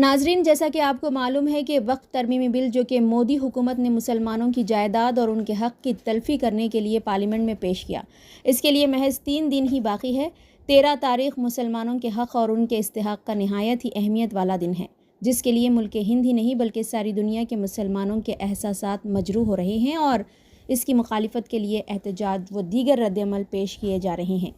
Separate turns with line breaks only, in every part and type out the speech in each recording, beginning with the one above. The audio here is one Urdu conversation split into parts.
ناظرین، جیسا کہ آپ کو معلوم ہے کہ وقف ترمیمی بل جو کہ مودی حکومت نے مسلمانوں کی جائیداد اور ان کے حق کی تلفی کرنے کے لیے پارلیمنٹ میں پیش کیا، اس کے لیے محض 3 دن ہی باقی ہے۔ 13 تاریخ مسلمانوں کے حق اور ان کے استحقاق کا نہایت ہی اہمیت والا دن ہے، جس کے لیے ملک ہند ہی نہیں بلکہ ساری دنیا کے مسلمانوں کے احساسات مجروح ہو رہے ہیں اور اس کی مخالفت کے لیے احتجاج و دیگر رد عمل پیش کیے جا رہے ہیں۔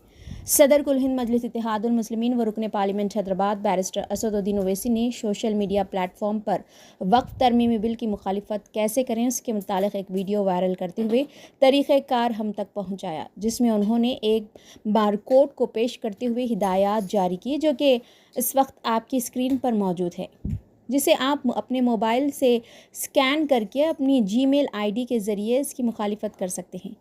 صدر کل ہند مجلس اتحاد المسلمین و رکن پارلیمنٹ حیدرآباد بیرسٹر اسد الدین اویسی نے سوشل میڈیا پلیٹ فارم پر وقف ترمیمی بل کی مخالفت کیسے کریں اس کے متعلق ایک ویڈیو وائرل کرتے ہوئے طریقہ کار ہم تک پہنچایا، جس میں انہوں نے ایک بارکوڈ کو پیش کرتے ہوئے ہدایات جاری کی جو کہ اس وقت آپ کی اسکرین پر موجود ہے، جسے آپ اپنے موبائل سے اسکین کر کے اپنی جی میل آئی ڈی کے ذریعے اس کی مخالفت کر سکتے ہیں۔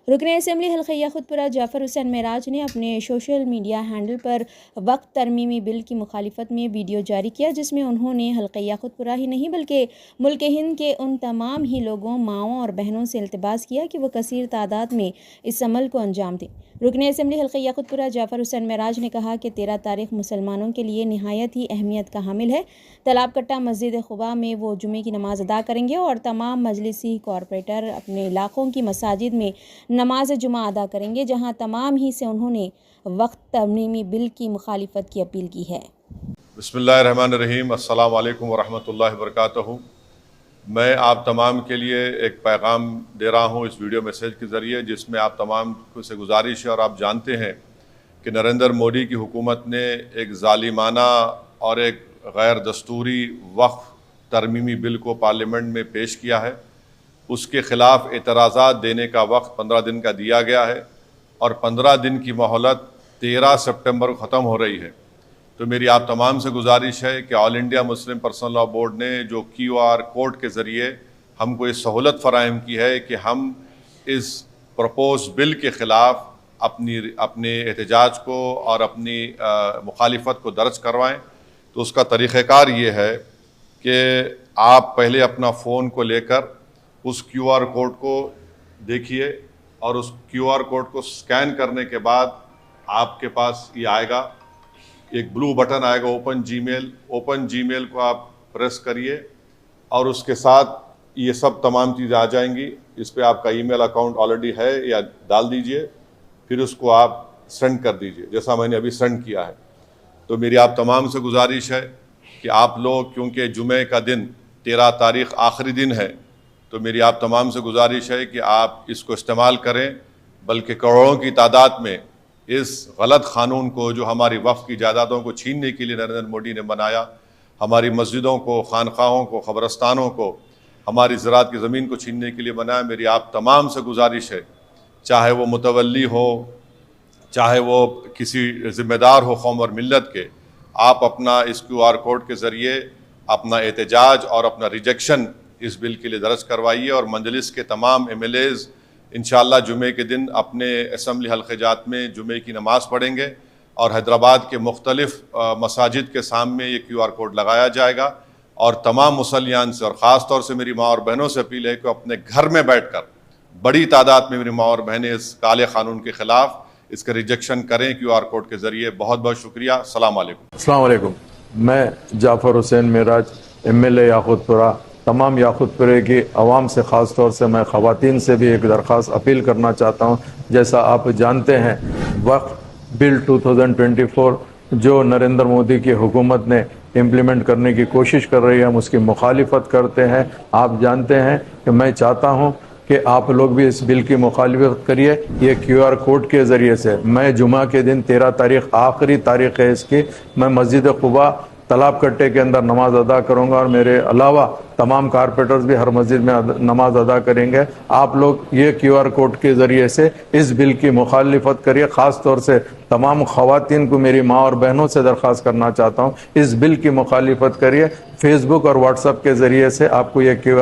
رکن اسمبلی حلقہ خود جعفر حسین معراج نے اپنے سوشل میڈیا ہینڈل پر وقف ترمیمی بل کی مخالفت میں ویڈیو جاری کیا، جس میں انہوں نے حلقہ خود ہی نہیں بلکہ ملک ہند کے ان تمام ہی لوگوں، ماؤں اور بہنوں سے التماس کیا کہ وہ کثیر تعداد میں اس عمل کو انجام دیں۔ رکن اسمبلی حلقہ خود جعفر حسین معراج نے کہا کہ 13 تاریخ مسلمانوں کے لیے نہایت ہی اہمیت کا حامل ہے۔ تالاب کٹہ مسجد قباء میں وہ جمعے کی نماز ادا کریں گے اور تمام مجلسی کارپوریٹر اپنے علاقوں کی مساجد میں نماز جمعہ ادا کریں گے، جہاں تمام ہی سے انہوں نے وقف ترمیمی بل کی مخالفت کی اپیل کی ہے۔
بسم اللہ الرحمن الرحیم۔ السلام علیکم ورحمۃ اللہ وبرکاتہ۔ میں آپ تمام کے لیے ایک پیغام دے رہا ہوں اس ویڈیو میسیج کے ذریعے، جس میں آپ تمام سے گزارش ہے، اور آپ جانتے ہیں کہ نریندر مودی کی حکومت نے ایک ظالمانہ اور ایک غیر دستوری وقف ترمیمی بل کو پارلیمنٹ میں پیش کیا ہے۔ اس کے خلاف اعتراضات دینے کا وقت 15 دن کا دیا گیا ہے، اور 15 دن کی مہلت 13 سپٹمبر کو ختم ہو رہی ہے۔ تو میری آپ تمام سے گزارش ہے کہ All India Muslim Personal Law Board نے جو QR کوڈ کے ذریعے ہم کو یہ سہولت فراہم کی ہے کہ ہم اس پرپوز بل کے خلاف اپنے احتجاج کو اور اپنی مخالفت کو درج کروائیں، تو اس کا طریقہ کار یہ ہے کہ آپ پہلے اپنا فون کو لے کر اس QR کوڈ کو دیکھیے، اور اس QR کوڈ کو سکین کرنے کے بعد آپ کے پاس یہ آئے گا، ایک بلو بٹن آئے گا اوپن جی میل کو آپ پریس کریے، اور اس کے ساتھ یہ سب تمام چیزیں آ جائیں گی۔ اس پہ آپ کا ای میل اکاؤنٹ آلریڈی ہے یا ڈال دیجئے، پھر اس کو آپ سینڈ کر دیجئے، جیسا میں نے ابھی سینڈ کیا ہے۔ تو میری آپ تمام سے گزارش ہے کہ آپ لوگ، کیونکہ جمعے کا دن 13 تاریخ آخری دن ہے، تو میری آپ تمام سے گزارش ہے کہ آپ اس کو استعمال کریں، بلکہ کروڑوں کی تعداد میں اس غلط قانون کو جو ہماری وقف کی جائیدادوں کو چھیننے کے لیے نریندر مودی نے بنایا، ہماری مسجدوں کو، خانقاہوں کو، قبرستانوں کو، ہماری زراعت کی زمین کو چھیننے کے لیے بنایا، میری آپ تمام سے گزارش ہے، چاہے وہ متولی ہو، چاہے وہ کسی ذمہ دار ہو قوم اور ملت کے، آپ اپنا اس QR کوڈ کے ذریعے اپنا احتجاج اور اپنا ریجیکشن اس بل کے لیے درج کروائیے، اور مجلس کے تمام MLAs انشاءاللہ جمعے کے دن اپنے اسمبلی حلقہ جات میں جمعے کی نماز پڑھیں گے، اور حیدرآباد کے مختلف مساجد کے سامنے یہ QR کوڈ لگایا جائے گا، اور تمام مسلیان سے، اور خاص طور سے میری ماں اور بہنوں سے اپیل ہے کہ اپنے گھر میں بیٹھ کر بڑی تعداد میں میری ماں اور بہنیں اس کالے قانون کے خلاف اس کا ریجیکشن کریں QR کوڈ کے ذریعے۔ بہت بہت شکریہ۔ السلام علیکم۔
السلام علیکم۔ میں جعفر حسین معراج، MLA یاقوت پورہ، تمام یاقوت پورے کی عوام سے، خاص طور سے میں خواتین سے بھی ایک درخواست اپیل کرنا چاہتا ہوں۔ جیسا آپ جانتے ہیں، وقف بل 2024 جو نریندر مودی کی حکومت نے امپلیمنٹ کرنے کی کوشش کر رہی ہے، ہم اس کی مخالفت کرتے ہیں۔ آپ جانتے ہیں کہ میں چاہتا ہوں کہ آپ لوگ بھی اس بل کی مخالفت کریے۔ یہ QR کوڈ کے ذریعے سے میں جمعہ کے دن 13 تاریخ آخری تاریخ ہے اس کی، میں مسجد قباء تالاب کٹے کے اندر نماز ادا کروں گا، اور میرے علاوہ تمام کارپوریٹرز بھی ہر مسجد میں نماز ادا کریں گے۔ آپ لوگ یہ QR کوڈ کے ذریعے سے اس بل کی مخالفت کریے۔ خاص طور سے تمام خواتین کو، میری ماں اور بہنوں سے درخواست کرنا چاہتا ہوں، اس بل کی مخالفت کریے۔ فیس بک اور واٹس ایپ کے ذریعے سے آپ کو یہ QR